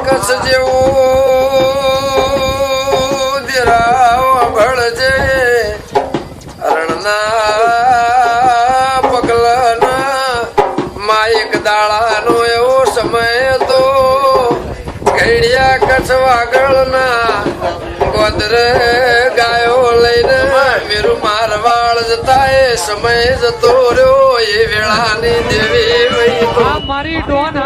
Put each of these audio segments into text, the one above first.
કચ્છ જેવું દેરાવ ભળજે રણના પગલાના માયક દાડાનો એવો સમય તો ઘડિયા કચ્છ વાગળના ગોદરે ગાયો લઈને મેરુ મારવાડ જતા એ સમય જતો રહ્યો એ વેળાની દેવી વહી તો મારી ડોન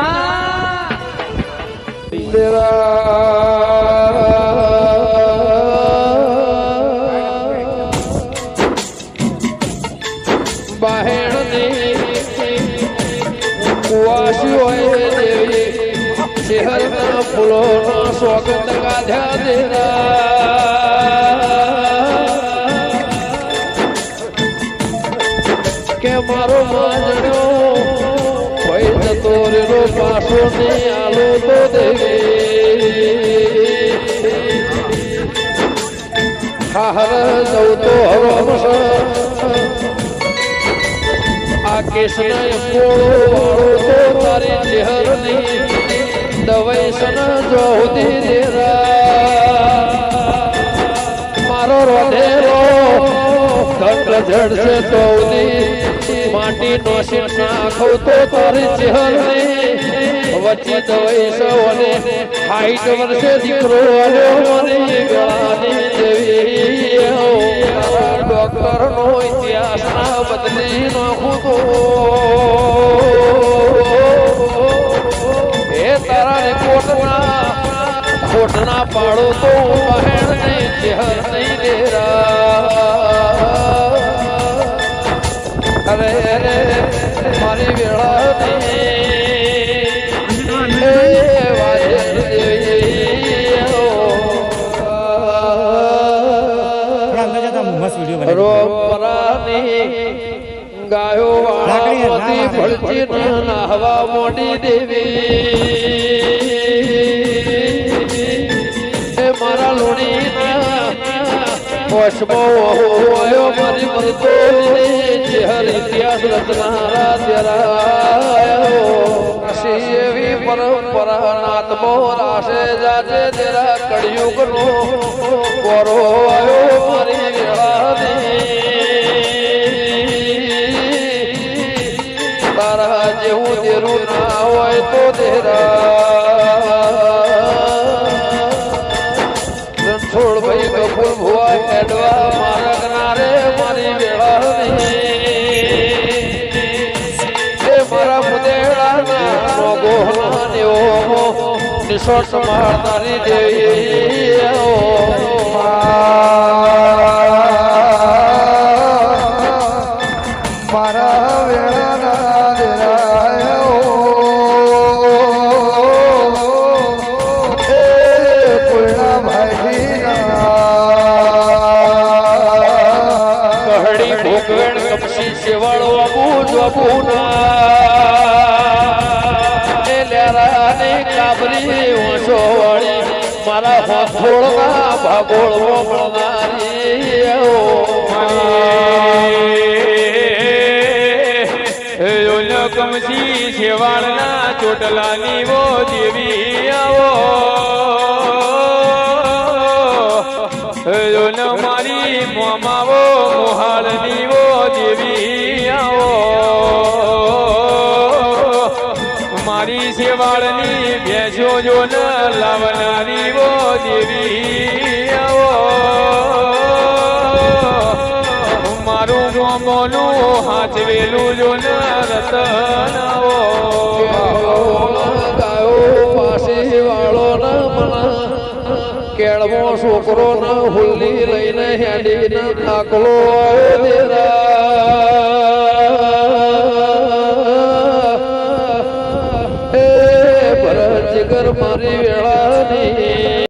શહેરના ફૂલોનો સ્વાગત ગાધ્યા દેરા કે મારો માજણ્યો કોઈ જતો રેલો પાછો ને આલો તો દેવે હાહર જવું તો હરમસ આ કેસના કોળો તો તારી ચહેર નહીં દવાઈ સન જોતી દેરા મારો રોધેરો કંડ જડશે તોની માટી નો શીર નાખો તો તારી ચહેરની વચ્ચે દવાઈ સવને 60 વર્ષે દીકરો આવ્યો મને ગળાની દેવી ડોક્ટર નો ઇતિહાસ ના બદલી નાખું તો તારા ખોટના પાડો તો બહેણ નહીં ચહેર નહીં દેરા અરે અરે મારી વેળા ગાયો વાળાથી ભળતી નાહવા મોડી દેવી મારા લોણી પોષમો આવ્યો મારી મરતો ચહેર ઇતિહાસ રચનારા તેરા એવી પરંપરા નાતમો રાશે જાજે તેરા કળિયુગનો કોરો આવ્યો મારી વેળા તારા જેવું દેરું ના હોય તો દેરા રણછોડ ભાઈ કપૂર ભુવા એડવા મારા ગનારે મારી વેળા એ મારા મુદેડા રોગો હલાન્યો નિશો સંભાળનારી દેવી મારા વેળાના દેરાયો એ પૂર્ણા ભાઈ કહડી ભોગવેણ કપસી સેવાળો આબુ જબુના એ લેરાની કાબરી ઓછો વાળી મારા હોથોળમાં ભાગોળવો મળનારી કમસી શેવાળના ચોટલાની વો દેવી આવો મારી મોમાવો મોહાળની વો દેવી આવો મારી શેવાળની ભેંસો જો ન લાવનારી વો દેવી આવો મારું મોમોનું હાથવેલું જો ન રતન ગાયો પાસી વાળો ન મના કેળવો છોકરો ન હુલ્લી લઈને હેડી ન નાકલો દેરા એ ભરત જીગર મારી